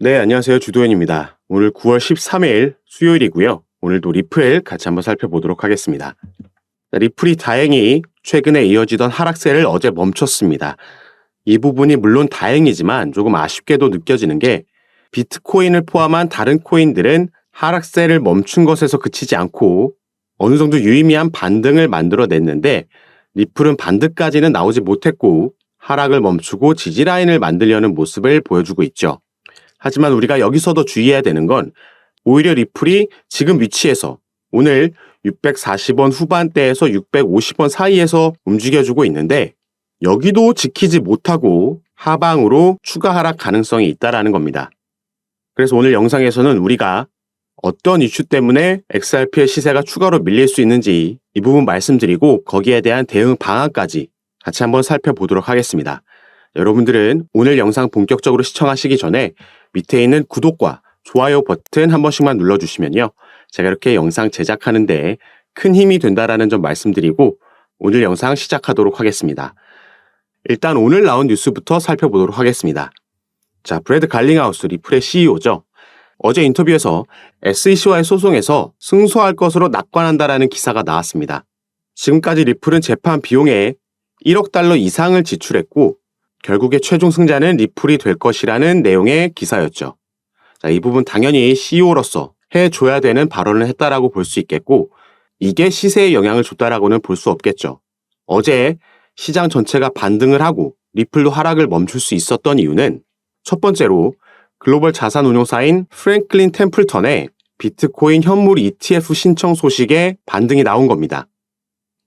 네, 안녕하세요. 주도현입니다. 오늘 9월 13일 수요일이고요. 오늘도 리플 같이 한번 살펴보도록 하겠습니다. 리플이 다행히 최근에 이어지던 하락세를 어제 멈췄습니다. 이 부분이 물론 다행이지만 조금 아쉽게도 느껴지는 게 비트코인을 포함한 다른 코인들은 하락세를 멈춘 것에서 그치지 않고 어느 정도 유의미한 반등을 만들어냈는데 리플은 반등까지는 나오지 못했고 하락을 멈추고 지지라인을 만들려는 모습을 보여주고 있죠. 하지만 우리가 여기서도 주의해야 되는 건 오히려 리플이 지금 위치에서 오늘 640원 후반대에서 650원 사이에서 움직여주고 있는데 여기도 지키지 못하고 하방으로 추가 하락 가능성이 있다는 겁니다. 그래서 오늘 영상에서는 우리가 어떤 이슈 때문에 XRP의 시세가 추가로 밀릴 수 있는지 이 부분 말씀드리고 거기에 대한 대응 방안까지 같이 한번 살펴보도록 하겠습니다. 여러분들은 오늘 영상 본격적으로 시청하시기 전에 밑에 있는 구독과 좋아요 버튼 한 번씩만 눌러주시면요. 제가 이렇게 영상 제작하는데 큰 힘이 된다라는 점 말씀드리고 오늘 영상 시작하도록 하겠습니다. 일단 오늘 나온 뉴스부터 살펴보도록 하겠습니다. 자, 브래드 갈링하우스 리플의 CEO죠. 어제 인터뷰에서 SEC와의 소송에서 승소할 것으로 낙관한다라는 기사가 나왔습니다. 지금까지 리플은 재판 비용에 1억 달러 이상을 지출했고 결국에 최종 승자는 리플이 될 것이라는 내용의 기사였죠. 자, 이 부분 당연히 CEO로서 해줘야 되는 발언을 했다라고 볼 수 있겠고 이게 시세에 영향을 줬다라고는 볼 수 없겠죠. 어제 시장 전체가 반등을 하고 리플도 하락을 멈출 수 있었던 이유는 첫 번째로 글로벌 자산 운용사인 프랭클린 템플턴의 비트코인 현물 ETF 신청 소식에 반등이 나온 겁니다.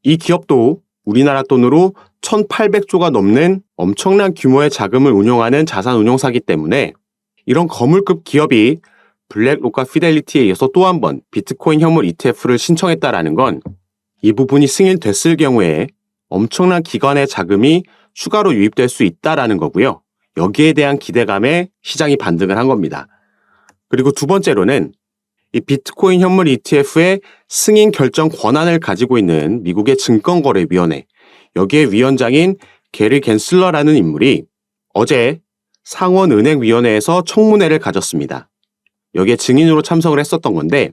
이 기업도 우리나라 돈으로 1,800조가 넘는 엄청난 규모의 자금을 운용하는 자산 운용사기 때문에 이런 거물급 기업이 블랙록과 피델리티에 이어서 또 한 번 비트코인 현물 ETF를 신청했다라는 건 이 부분이 승인됐을 경우에 엄청난 기관의 자금이 추가로 유입될 수 있다라는 거고요. 여기에 대한 기대감에 시장이 반등을 한 겁니다. 그리고 두 번째로는 이 비트코인 현물 ETF의 승인 결정 권한을 가지고 있는 미국의 증권거래위원회, 여기에 위원장인 게리 갠슬러라는 인물이 어제 상원은행위원회에서 청문회를 가졌습니다. 여기에 증인으로 참석을 했었던 건데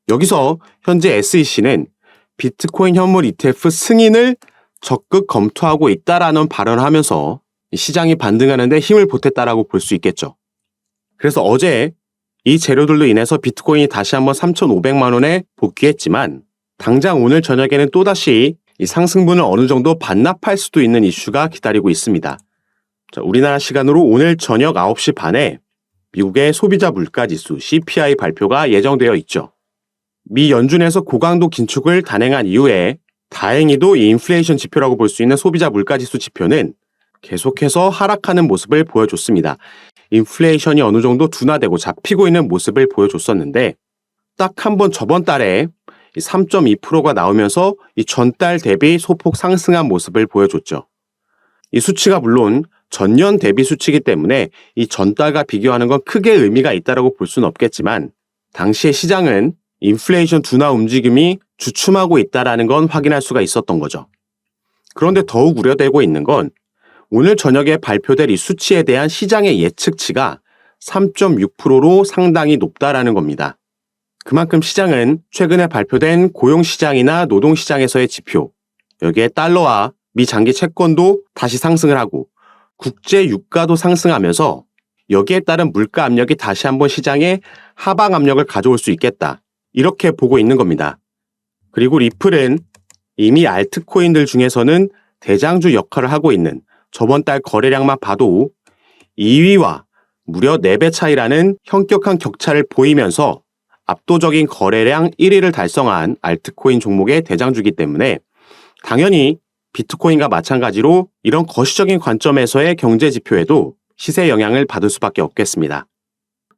여기서 현재 SEC는 비트코인 현물 ETF 승인을 적극 검토하고 있다라는 발언을 하면서 시장이 반등하는데 힘을 보탰다라고 볼 수 있겠죠. 그래서 어제 이 재료들로 인해서 비트코인이 다시 한번 3,500만 원에 복귀했지만 당장 오늘 저녁에는 또다시 이 상승분을 어느 정도 반납할 수도 있는 이슈가 기다리고 있습니다. 자, 우리나라 시간으로 오늘 저녁 9시 반에 미국의 소비자 물가지수 CPI 발표가 예정되어 있죠. 미 연준에서 고강도 긴축을 단행한 이후에 다행히도 이 인플레이션 지표라고 볼 수 있는 소비자 물가지수 지표는 계속해서 하락하는 모습을 보여줬습니다. 인플레이션이 어느 정도 둔화되고 잡히고 있는 모습을 보여줬었는데 딱 한 번 저번 달에 3.2%가 나오면서 이 전달 대비 소폭 상승한 모습을 보여줬죠. 이 수치가 물론 전년 대비 수치이기 때문에 이 전달과 비교하는 건 크게 의미가 있다고 볼 수는 없겠지만 당시의 시장은 인플레이션 둔화 움직임이 주춤하고 있다는 건 확인할 수가 있었던 거죠. 그런데 더욱 우려되고 있는 건 오늘 저녁에 발표될 이 수치에 대한 시장의 예측치가 3.6%로 상당히 높다라는 겁니다. 그만큼 시장은 최근에 발표된 고용시장이나 노동시장에서의 지표, 여기에 달러와 미 장기 채권도 다시 상승을 하고 국제 유가도 상승하면서 여기에 따른 물가 압력이 다시 한번 시장에 하방 압력을 가져올 수 있겠다. 이렇게 보고 있는 겁니다. 그리고 리플은 이미 알트코인들 중에서는 대장주 역할을 하고 있는 저번 달 거래량만 봐도 2위와 무려 4배 차이라는 현격한 격차를 보이면서 압도적인 거래량 1위를 달성한 알트코인 종목의 대장주이기 때문에 당연히 비트코인과 마찬가지로 이런 거시적인 관점에서의 경제 지표에도 시세 영향을 받을 수밖에 없겠습니다.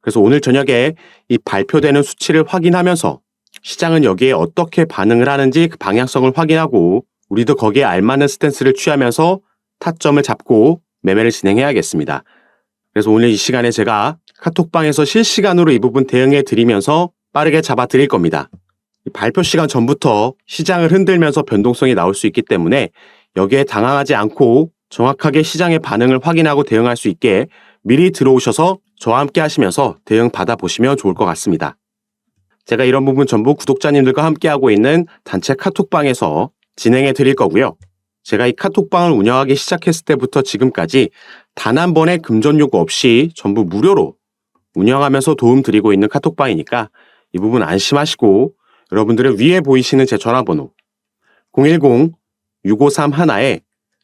그래서 오늘 저녁에 이 발표되는 수치를 확인하면서 시장은 여기에 어떻게 반응을 하는지 그 방향성을 확인하고 우리도 거기에 알맞는 스탠스를 취하면서 타점을 잡고 매매를 진행해야겠습니다. 그래서 오늘 이 시간에 제가 카톡방에서 실시간으로 이 부분 대응해 드리면서 빠르게 잡아 드릴 겁니다. 발표 시간 전부터 시장을 흔들면서 변동성이 나올 수 있기 때문에 여기에 당황하지 않고 정확하게 시장의 반응을 확인하고 대응할 수 있게 미리 들어오셔서 저와 함께 하시면서 대응 받아보시면 좋을 것 같습니다. 제가 이런 부분 전부 구독자님들과 함께하고 있는 단체 카톡방에서 진행해 드릴 거고요. 제가 이 카톡방을 운영하기 시작했을 때부터 지금까지 단 한 번의 금전 요구 없이 전부 무료로 운영하면서 도움 드리고 있는 카톡방이니까 이 부분 안심하시고 여러분들은 위에 보이시는 제 전화번호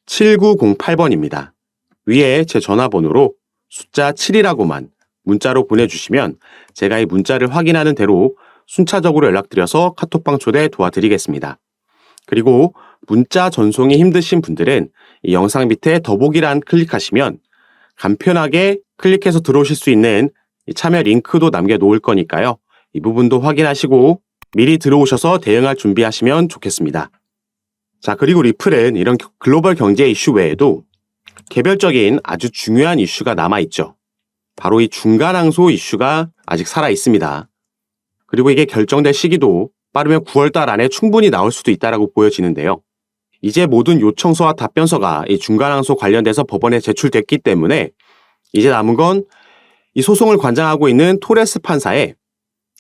010-653-7908번입니다. 위에 제 전화번호로 숫자 7이라고만 문자로 보내주시면 제가 이 문자를 확인하는 대로 순차적으로 연락드려서 카톡방 초대 도와드리겠습니다. 그리고 문자 전송이 힘드신 분들은 이 영상 밑에 더보기란 클릭하시면 간편하게 클릭해서 들어오실 수 있는 이 참여 링크도 남겨놓을 거니까요. 이 부분도 확인하시고 미리 들어오셔서 대응할 준비하시면 좋겠습니다. 자, 그리고 리플은 이런 글로벌 경제 이슈 외에도 개별적인 아주 중요한 이슈가 남아있죠. 바로 이 중간항소 이슈가 아직 살아있습니다. 그리고 이게 결정될 시기도 빠르면 9월달 안에 충분히 나올 수도 있다고 보여지는데요. 이제 모든 요청서와 답변서가 이 중간항소 관련돼서 법원에 제출됐기 때문에 이제 남은 건 이 소송을 관장하고 있는 토레스 판사의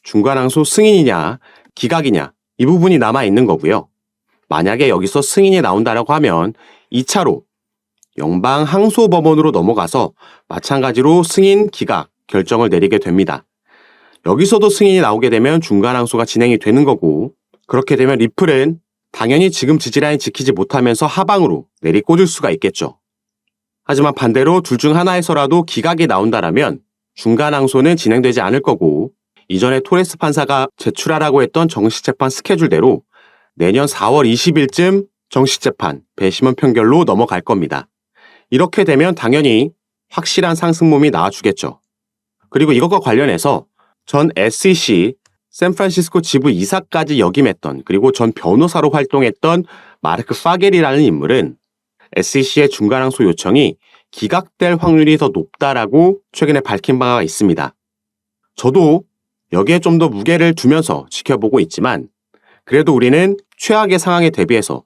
중간항소 승인이냐 기각이냐 이 부분이 남아있는 거고요. 만약에 여기서 승인이 나온다라고 하면 2차로 영방항소법원으로 넘어가서 마찬가지로 승인 기각 결정을 내리게 됩니다. 여기서도 승인이 나오게 되면 중간항소가 진행이 되는 거고 그렇게 되면 리플은 당연히 지금 지지라인 지키지 못하면서 하방으로 내리꽂을 수가 있겠죠. 하지만 반대로 둘 중 하나에서라도 기각이 나온다라면 중간항소는 진행되지 않을 거고 이전에 토레스 판사가 제출하라고 했던 정식재판 스케줄대로 내년 4월 20일쯤 정식재판 배심원 판결로 넘어갈 겁니다. 이렇게 되면 당연히 확실한 상승범이 나와주겠죠. 그리고 이것과 관련해서 전 SEC 샌프란시스코 지부 이사까지 역임했던 그리고 전 변호사로 활동했던 마르크 파겔이라는 인물은 SEC의 중간항소 요청이 기각될 확률이 더 높다라고 최근에 밝힌 바가 있습니다. 저도 여기에 좀 더 무게를 두면서 지켜보고 있지만 그래도 우리는 최악의 상황에 대비해서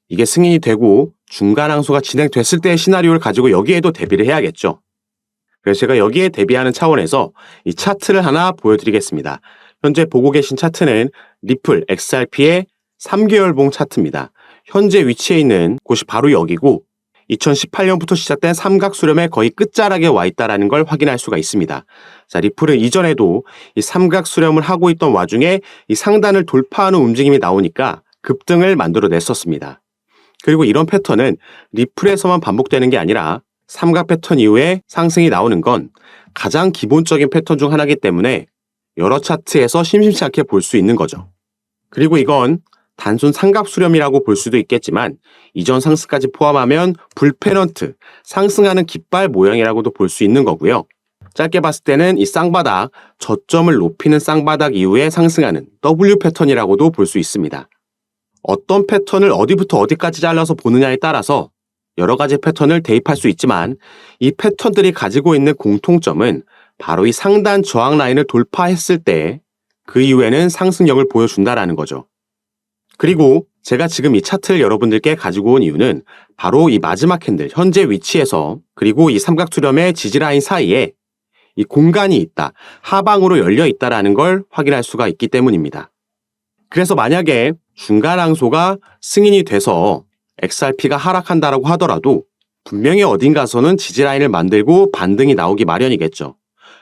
이게 승인이 되고 중간항소가 진행됐을 때의 시나리오를 가지고 여기에도 대비를 해야겠죠. 그래서 제가 여기에 대비하는 차원에서 이 차트를 하나 보여드리겠습니다. 현재 보고 계신 차트는 리플 XRP의 3개월봉 차트입니다. 현재 위치해 있는 곳이 바로 여기고 2018년부터 시작된 삼각 수렴의 거의 끝자락에 와 있다는 걸 확인할 수가 있습니다. 자, 리플은 이전에도 이 삼각 수렴을 하고 있던 와중에 이 상단을 돌파하는 움직임이 나오니까 급등을 만들어냈었습니다. 그리고 이런 패턴은 리플에서만 반복되는 게 아니라 삼각 패턴 이후에 상승이 나오는 건 가장 기본적인 패턴 중 하나이기 때문에 여러 차트에서 심심치 않게 볼 수 있는 거죠. 그리고 이건 단순 삼각 수렴이라고 볼 수도 있겠지만 이전 상승까지 포함하면 불페넌트, 상승하는 깃발 모양이라고도 볼 수 있는 거고요. 짧게 봤을 때는 이 쌍바닥, 저점을 높이는 쌍바닥 이후에 상승하는 W 패턴이라고도 볼 수 있습니다. 어떤 패턴을 어디부터 어디까지 잘라서 보느냐에 따라서 여러 가지 패턴을 대입할 수 있지만 이 패턴들이 가지고 있는 공통점은 바로 이 상단 저항 라인을 돌파했을 때 그 이후에는 상승력을 보여준다라는 거죠. 그리고 제가 지금 이 차트를 여러분들께 가지고 온 이유는 바로 이 마지막 캔들, 현재 위치에서 그리고 이 삼각수렴의 지지라인 사이에 이 공간이 있다, 하방으로 열려 있다라는 걸 확인할 수가 있기 때문입니다. 그래서 만약에 중간항소가 승인이 돼서 XRP가 하락한다라고 하더라도 분명히 어딘가서는 지지라인을 만들고 반등이 나오기 마련이겠죠.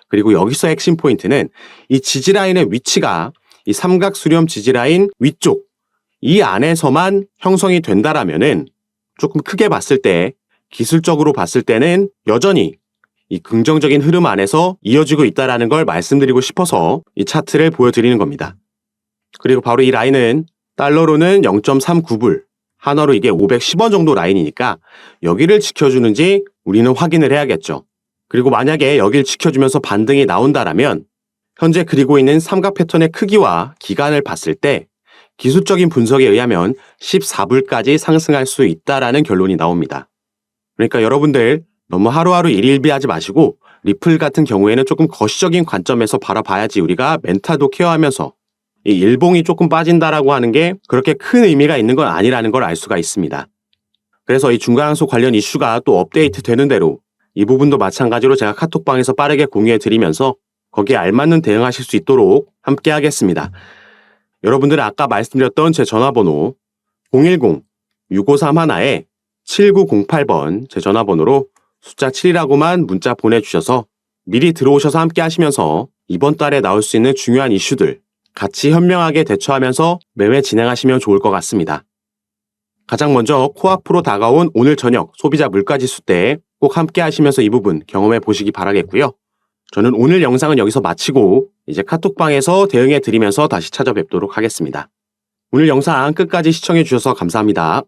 그리고 여기서 핵심 포인트는 이 지지라인의 위치가 이 삼각수렴 지지라인 위쪽, 이 안에서만 형성이 된다라면은 조금 크게 봤을 때 기술적으로 봤을 때는 여전히 이 긍정적인 흐름 안에서 이어지고 있다라는 걸 말씀드리고 싶어서 이 차트를 보여드리는 겁니다. 그리고 바로 이 라인은 달러로는 0.39불, 한화로 이게 510원 정도 라인이니까 여기를 지켜주는지 우리는 확인을 해야겠죠. 그리고 만약에 여기를 지켜주면서 반등이 나온다라면 현재 그리고 있는 삼각 패턴의 크기와 기간을 봤을 때 기술적인 분석에 의하면 14불까지 상승할 수 있다라는 결론이 나옵니다. 그러니까 여러분들 너무 하루하루 일일비하지 마시고 리플 같은 경우에는 조금 거시적인 관점에서 바라봐야지 우리가 멘탈도 케어하면서 이 일봉이 조금 빠진다라고 하는 게 그렇게 큰 의미가 있는 건 아니라는 걸 알 수가 있습니다. 그래서 이 중간항소 관련 이슈가 또 업데이트 되는 대로 이 부분도 마찬가지로 제가 카톡방에서 빠르게 공유해 드리면서 거기에 알맞는 대응하실 수 있도록 함께 하겠습니다. 여러분들은 아까 말씀드렸던 제 전화번호 010-6531-7908번 제 전화번호로 숫자 7이라고만 문자 보내주셔서 미리 들어오셔서 함께 하시면서 이번 달에 나올 수 있는 중요한 이슈들 같이 현명하게 대처하면서 매매 진행하시면 좋을 것 같습니다. 가장 먼저 코앞으로 다가온 오늘 저녁 소비자 물가지수 때 꼭 함께 하시면서 이 부분 경험해 보시기 바라겠고요. 저는 오늘 영상은 여기서 마치고 이제 카톡방에서 대응해 드리면서 다시 찾아뵙도록 하겠습니다. 오늘 영상 끝까지 시청해 주셔서 감사합니다.